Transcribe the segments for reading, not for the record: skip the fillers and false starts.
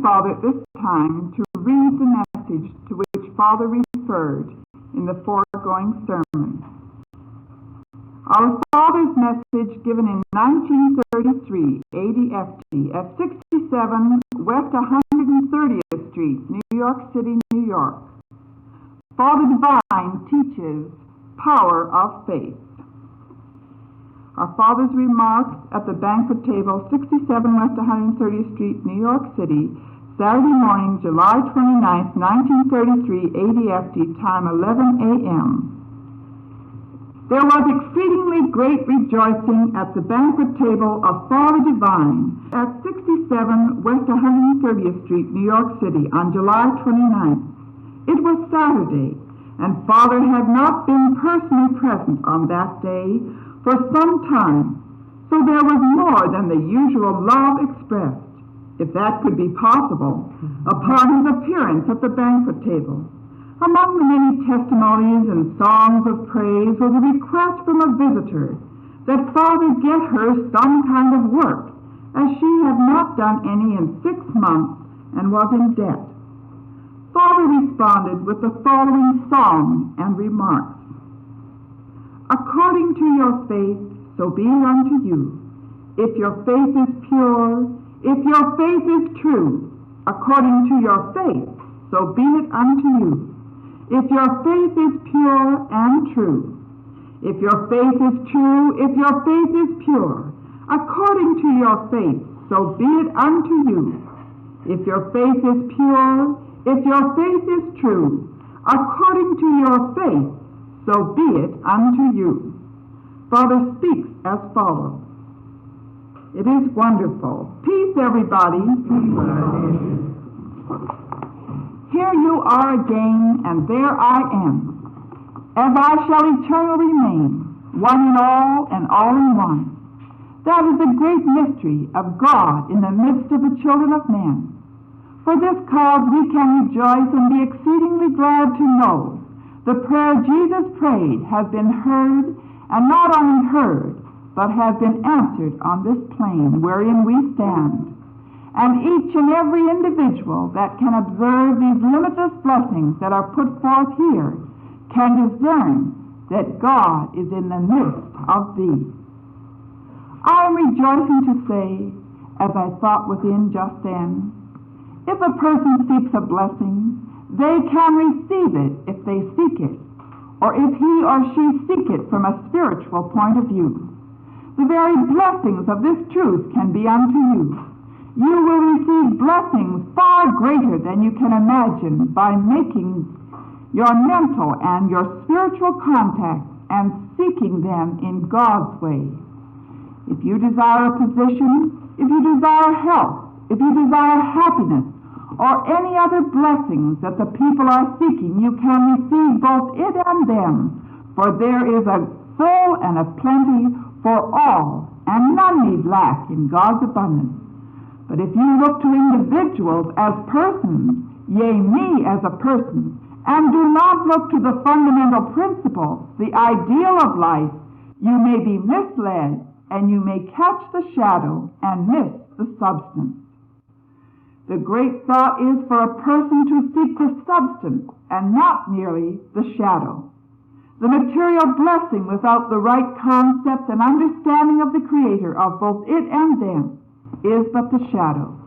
Father at this time to read the message to which Father referred in the foregoing sermon. Our Father's message given in 1933 ADFT at 67 West 130th Street, New York City, New York. Father Divine teaches Power of Faith. Our Father's remarks at the banquet table, 67 West 130th Street, New York City, Saturday morning, July 29, 1933, ADFT, time 11 a.m. There was exceedingly great rejoicing at the banquet table of Father Divine at 67 West 130th Street, New York City, on July 29th. It was Saturday, and Father had not been personally present on that day for some time, so there was more than the usual love expressed, if that could be possible, upon his appearance at the banquet table. Among the many testimonies and songs of praise was a request from a visitor that Father get her some kind of work, as she had not done any in 6 months and was in debt. Father responded with the following song and remarks. According to your faith, so be it unto you. If your faith is pure, if your faith is true, according to your faith, so be it unto you. If your faith is pure and true, if your faith is true, if your faith is pure, according to your faith, so be it unto you. If your faith is pure, if your faith is true, according to your faith, so be it unto you. Father speaks as follows. It is wonderful. Peace, everybody. Here you are again, and there I am, as I shall eternally remain, one in all and all in one. That is the great mystery of God in the midst of the children of men. For this cause we can rejoice and be exceedingly glad to know the prayer Jesus prayed has been heard, and not only heard, but has been answered on this plane wherein we stand. And each and every individual that can observe these limitless blessings that are put forth here can discern that God is in the midst of thee. I am rejoicing to say, as I thought within just then, if a person seeks a blessing, they can receive it if they seek it, or if he or she seek it from a spiritual point of view. The very blessings of this truth can be unto you. You will receive blessings far greater than you can imagine by making your mental and your spiritual contact and seeking them in God's way. If you desire a position, if you desire health, if you desire happiness, or any other blessings that the people are seeking, you can receive both it and them, for there is a full and a plenty for all, and none need lack in God's abundance. But if you look to individuals as persons, yea, me as a person, and do not look to the fundamental principle, the ideal of life, you may be misled, and you may catch the shadow and miss the substance. The great thought is for a person to seek the substance and not merely the shadow. The material blessing without the right concept and understanding of the Creator of both it and them is but the shadow.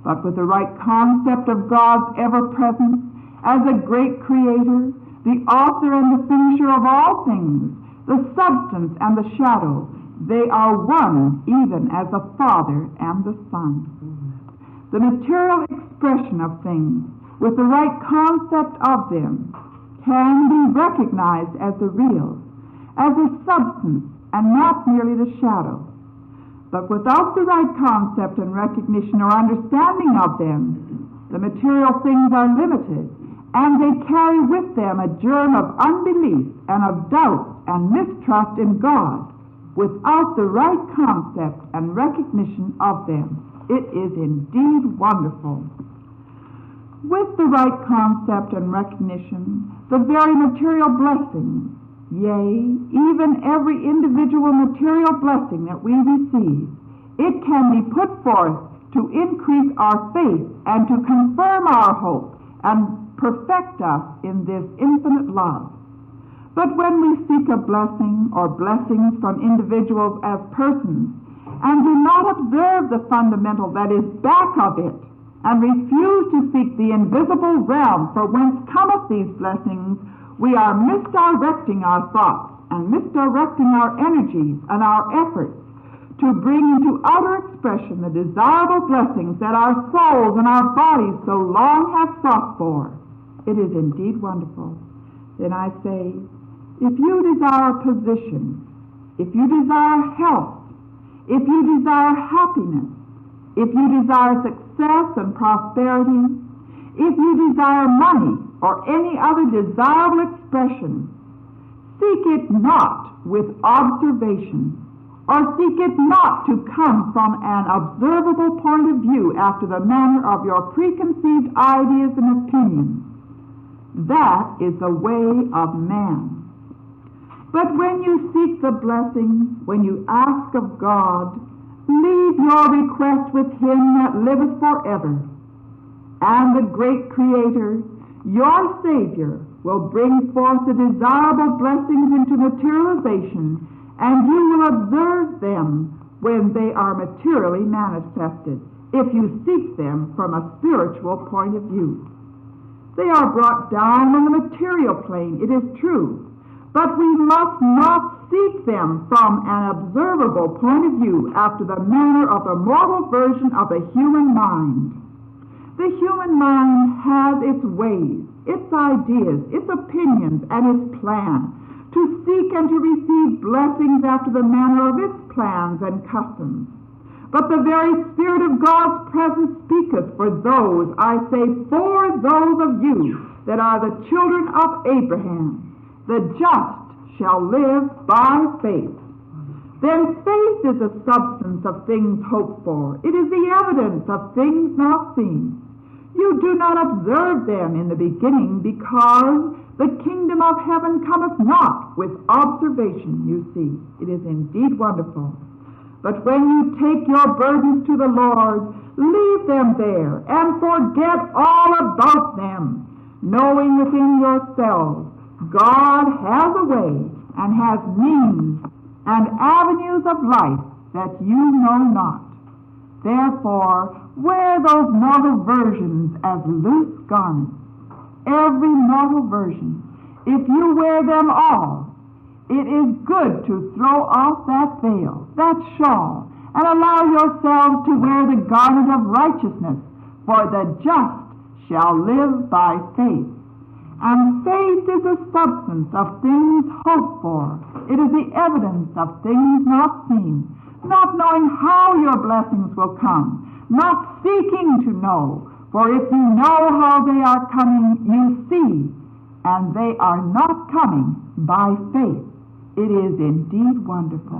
But with the right concept of God's ever-presence as a great Creator, the author and the finisher of all things, the substance and the shadow, they are one even as the Father and the Son. The material expression of things, with the right concept of them, can be recognized as the real, as the substance, and not merely the shadow. But without the right concept and recognition or understanding of them, the material things are limited, and they carry with them a germ of unbelief and of doubt and mistrust in God, without the right concept and recognition of them. It is indeed wonderful. With the right concept and recognition, the very material blessing, yea, even every individual material blessing that we receive, it can be put forth to increase our faith and to confirm our hope and perfect us in this infinite love. But when we seek a blessing or blessings from individuals as persons and do not observe the fundamental that is back of it, and refuse to seek the invisible realm for whence cometh these blessings, we are misdirecting our thoughts and misdirecting our energies and our efforts to bring into outer expression the desirable blessings that our souls and our bodies so long have sought for. It is indeed wonderful. Then I say, if you desire position, if you desire health, if you desire happiness, if you desire success and prosperity, if you desire money or any other desirable expression, seek it not with observation, or seek it not to come from an observable point of view after the manner of your preconceived ideas and opinions. That is the way of man. But when you seek the blessing, when you ask of God, leave your request with him that liveth forever, and the great Creator, your Savior, will bring forth the desirable blessings into materialization, and you will observe them when they are materially manifested, if you seek them from a spiritual point of view. They are brought down on the material plane, it is true, but we must not seek them from an observable point of view after the manner of the mortal version of the human mind. The human mind has its ways, its ideas, its opinions, and its plans to seek and to receive blessings after the manner of its plans and customs. But the very Spirit of God's presence speaketh for those, I say, for those of you that are the children of Abraham. The just shall live by faith. Then faith is the substance of things hoped for. It is the evidence of things not seen. You do not observe them in the beginning, because the kingdom of heaven cometh not with observation, you see. It is indeed wonderful. But when you take your burdens to the Lord, leave them there and forget all about them, knowing within yourselves God has a way and has means and avenues of life that you know not. Therefore, wear those mortal versions as loose garments, every mortal version. If you wear them all, it is good to throw off that veil, that shawl, and allow yourselves to wear the garment of righteousness, for the just shall live by faith. And faith is the substance of things hoped for. It is the evidence of things not seen, not knowing how your blessings will come, not seeking to know, for if you know how they are coming, you see, and they are not coming by faith. It is indeed wonderful.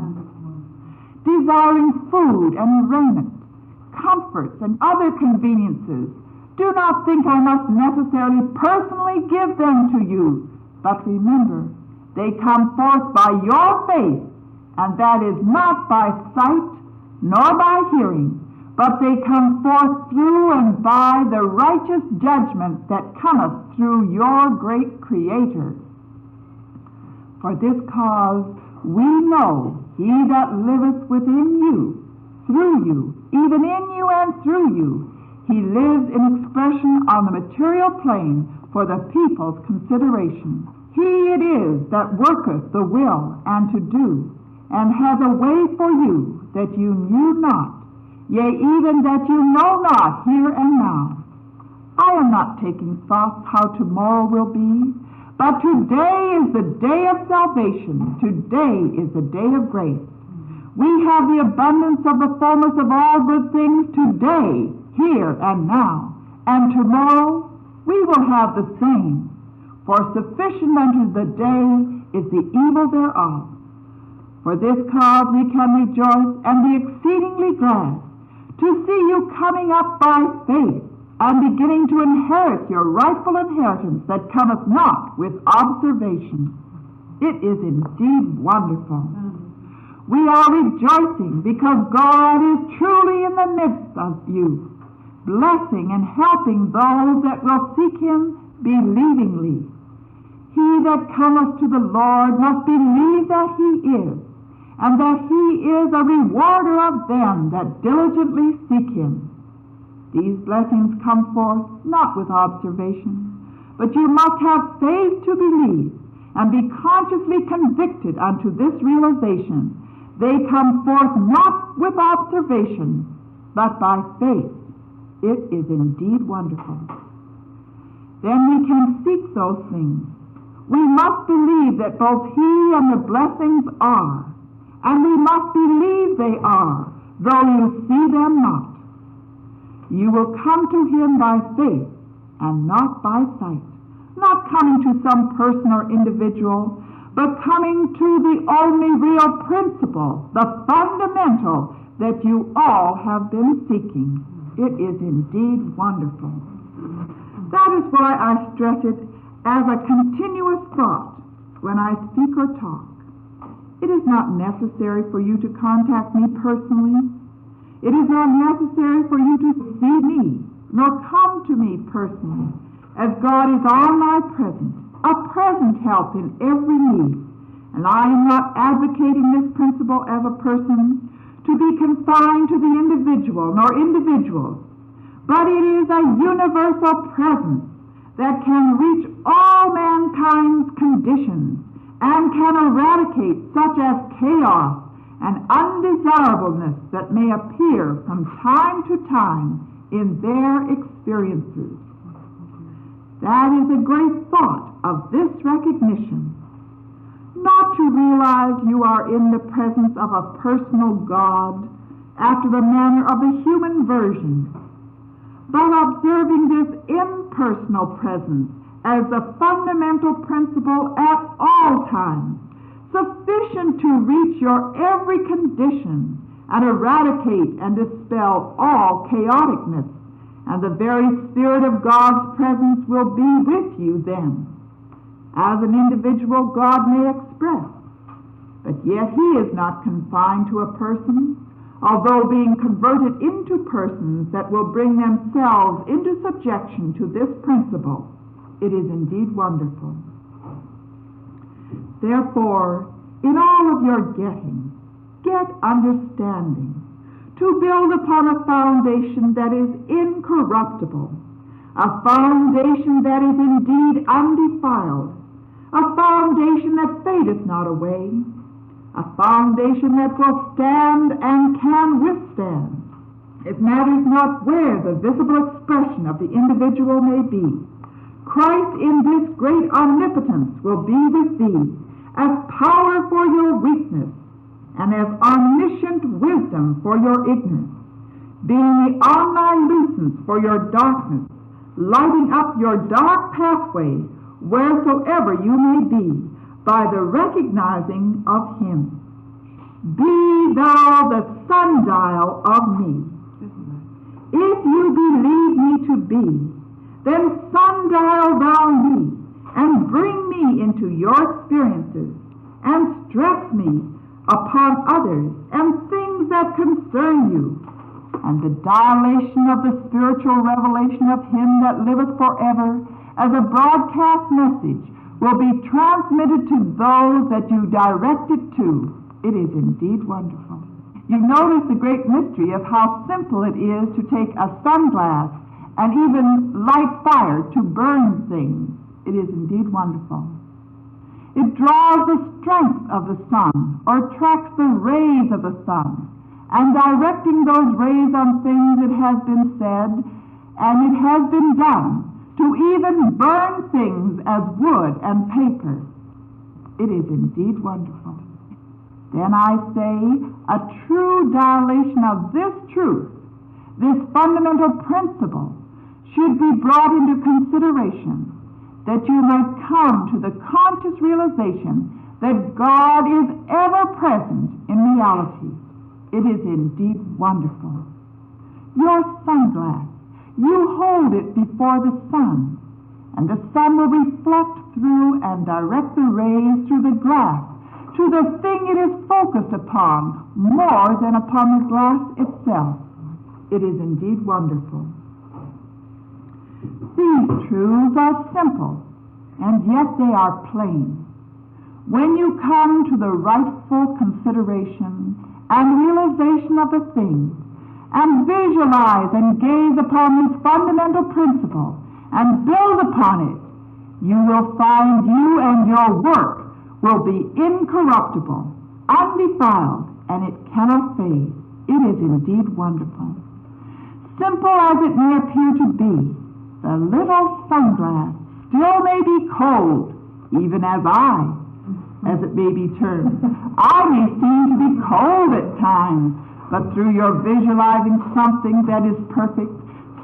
Desiring food and raiment, comforts and other conveniences, do not think I must necessarily personally give them to you, but remember, they come forth by your faith, and that is not by sight nor by hearing, but they come forth through and by the righteous judgment that cometh through your great Creator. For this cause we know he that liveth within you, through you, even in you and through you, he lives in expression on the material plane for the people's consideration. He it is that worketh the will and to do, and has a way for you that you knew not, yea, even that you know not here and now. I am not taking thought how tomorrow will be, but today is the day of salvation. Today is the day of grace. We have the abundance of the fullness of all good things today, here and now, and tomorrow we will have the same. For sufficient unto the day is the evil thereof. For this cause we can rejoice and be exceedingly glad to see you coming up by faith and beginning to inherit your rightful inheritance that cometh not with observation. It is indeed wonderful. We are rejoicing because God is truly in the midst of you, blessing and helping those that will seek him believingly. He that cometh to the Lord must believe that he is, and that he is a rewarder of them that diligently seek him. These blessings come forth not with observation, but you must have faith to believe and be consciously convicted unto this realization. They come forth not with observation, but by faith. It is indeed wonderful. Then we can seek those things. We must believe that both he and the blessings are, and we must believe they are, though you see them not. You will come to him by faith and not by sight, not coming to some person or individual, but coming to the only real principle, the fundamental that you all have been seeking. It is indeed wonderful. That is why I stress it as a continuous thought when I speak or talk. It is not necessary for you to contact me personally. It is not necessary for you to see me, nor come to me personally, as God is all my present, a present help in every need. And I am not advocating this principle as a person to be confined to the individual nor individuals, but it is a universal presence that can reach all mankind's conditions and can eradicate such as chaos and undesirableness that may appear from time to time in their experiences. That is a great thought of this recognition, not to realize you are in the presence of a personal God after the manner of the human version, but observing this impersonal presence as the fundamental principle at all times, sufficient to reach your every condition and eradicate and dispel all chaoticness, and the very Spirit of God's presence will be with you then. As an individual, God may express, but yet he is not confined to a person, although being converted into persons that will bring themselves into subjection to this principle. It is indeed wonderful. Therefore, in all of your getting, get understanding, to build upon a foundation that is incorruptible, a foundation that is indeed undefiled, a foundation that fadeth not away, a foundation that will stand and can withstand. It matters not where the visible expression of the individual may be. Christ in this great omnipotence will be with thee, as power for your weakness, and as omniscient wisdom for your ignorance, being the omnilusence for your darkness, lighting up your dark pathway wheresoever you may be, by the recognizing of him. Be thou the sundial of me. If you believe me to be, then sundial thou me, and bring me into your experiences, and stress me upon others and things that concern you, and the dilation of the spiritual revelation of him that liveth forever as a broadcast message will be transmitted to those that you direct it to. It is indeed wonderful. You notice the great mystery of how simple it is to take a sunglass and even light fire to burn things. It is indeed wonderful. It draws the strength of the sun, or tracks the rays of the sun, and directing those rays on things, it has been said, and it has been done, to even burn things as wood and paper. It is indeed wonderful. Then I say, a true dilation of this truth, this fundamental principle, should be brought into consideration, that you might come to the conscious realization that God is ever present in reality. It is indeed wonderful. Your sunglass, you hold it before the sun, and the sun will reflect through and direct the rays through the glass to the thing it is focused upon more than upon the glass itself. It is indeed wonderful. These truths are simple, and yet they are plain. When you come to the rightful consideration and realization of the thing, and visualize and gaze upon this fundamental principle and build upon it, you will find you and your work will be incorruptible, undefiled, and it cannot fade. It is indeed wonderful. Simple as it may appear to be, the little sunglass still may be cold, even as it may be termed. I may seem to be cold at times, but through your visualizing something that is perfect,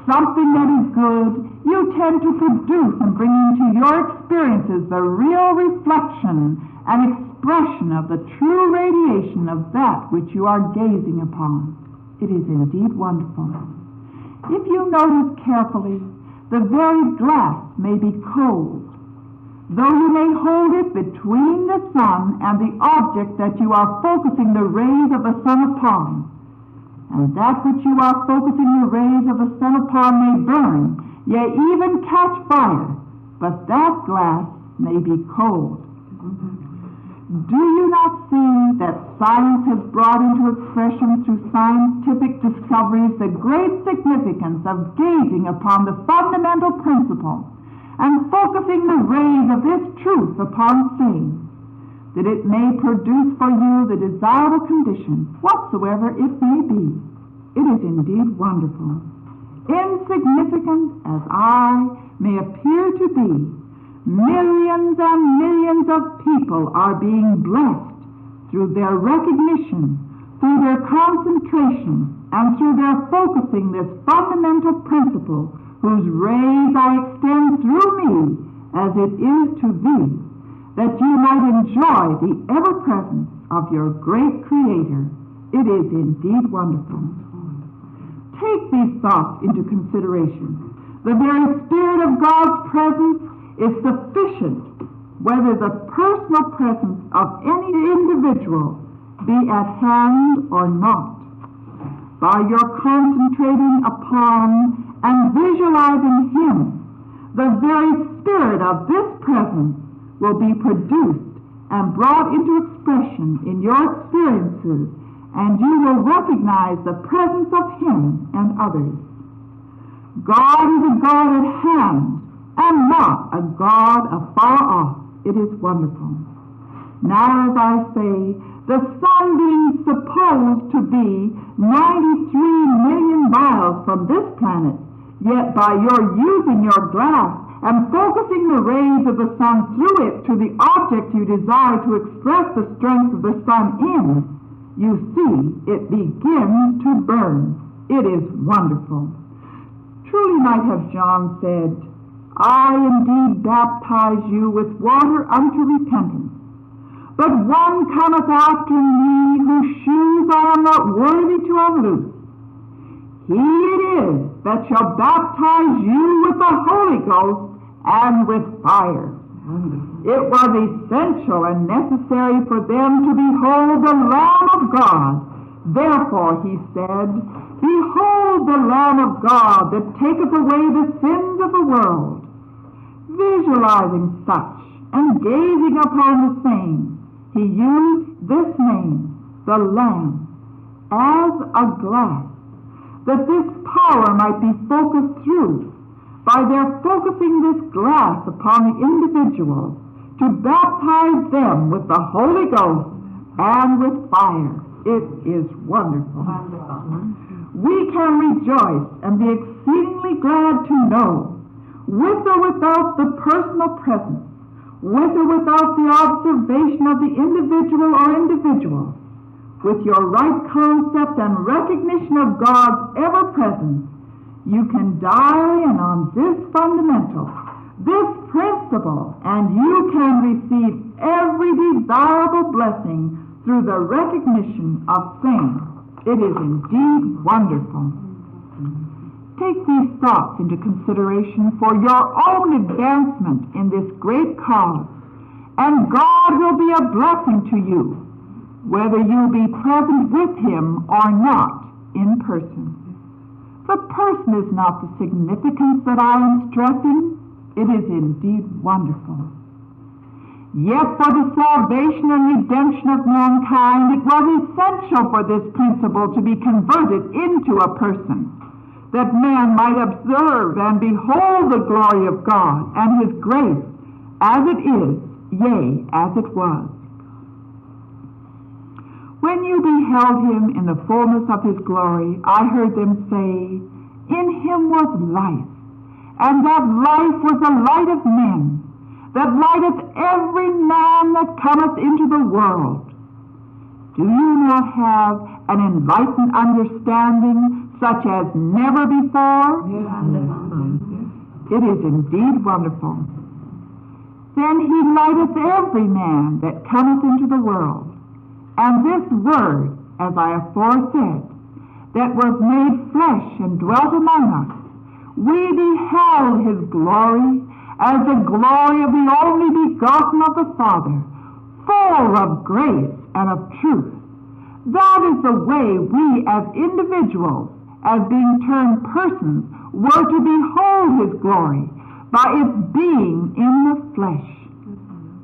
something that is good, you tend to produce and bring into your experiences the real reflection and expression of the true radiation of that which you are gazing upon. It is indeed wonderful. If you notice carefully, the very glass may be cold, though you may hold it between the sun and the object that you are focusing the rays of the sun upon. And that which you are focusing the rays of the sun upon may burn, yea, even catch fire, but that glass may be cold. Do you not see that science has brought into expression through scientific discoveries the great significance of gazing upon the fundamental principle and focusing the rays of this truth upon things, that it may produce for you the desirable condition, whatsoever it may be? It is indeed wonderful. Insignificant as I may appear to be, millions and millions of people are being blessed through their recognition, through their concentration, and through their focusing this fundamental principle, whose rays I extend through me as it is to thee, that you might enjoy the ever-presence of your great Creator. It is indeed wonderful. Take these thoughts into consideration. The very Spirit of God's presence is sufficient, whether the personal presence of any individual be at hand or not. By your concentrating upon and visualizing Him, the very spirit of this presence will be produced and brought into expression in your experiences, and you will recognize the presence of Him and others. God is a God at hand and not a God afar off. It is wonderful. Now, as I say, the sun being supposed to be 93 million miles from this planet, yet by your using your glass and focusing the rays of the sun through it to the object you desire to express the strength of the sun in, you see it begins to burn. It is wonderful. Truly might have John said, I indeed baptize you with water unto repentance, but one cometh after me whose shoes I am not worthy to unloose. He it is that shall baptize you with the Holy Ghost and with fire. It was essential and necessary for them to behold the Lamb of God. Therefore he said, Behold the Lamb of God that taketh away the sins of the world. Visualizing such and gazing upon the same, he used this name, the Lamb, as a glass, that this power might be focused through. By their focusing this glass upon the individual, to baptize them with the Holy Ghost and with fire. It is wonderful. We can rejoice and be exceedingly glad to know, with or without the personal presence, with or without the observation of the individual or individuals, with your right concept and recognition of God's ever-presence, you can die in on this fundamental, this principle, and you can receive every desirable blessing through the recognition of things. It is indeed wonderful. Take these thoughts into consideration for your own advancement in this great cause, and God will be a blessing to you, whether you be present with him or not in person. The person is not the significance that I am stressing. It is indeed wonderful. Yet for the salvation and redemption of mankind, it was essential for this principle to be converted into a person, that man might observe and behold the glory of God and his grace as it is, yea, as it was. When you beheld him in the fullness of his glory, I heard them say, in him was life, and that life was the light of men, that lighteth every man that cometh into the world. Do you not have an enlightened understanding such as never before? It is indeed wonderful. Then he lighteth every man that cometh into the world. And this word, as I afore said, that was made flesh and dwelt among us, we beheld his glory as the glory of the only begotten of the Father, full of grace and of truth. That is the way we as individuals, as being termed persons, were to behold his glory, by its being in the flesh.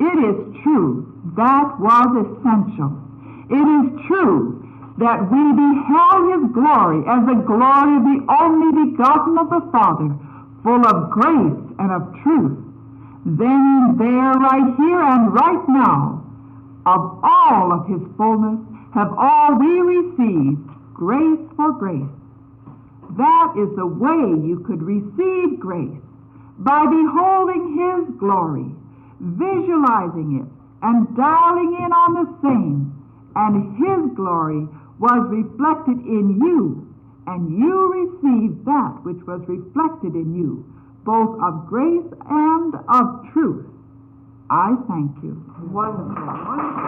It is true, that was essential. It is true that we beheld his glory as the glory of the only begotten of the Father, full of grace and of truth. Then there, right here and right now, of all of his fullness, have all we received grace for grace. That is the way you could receive grace, by beholding his glory, visualizing it, and dialing in on the same, and his glory was reflected in you, and you received that which was reflected in you, both of grace and of truth. I thank you. Wonderful. Wonderful.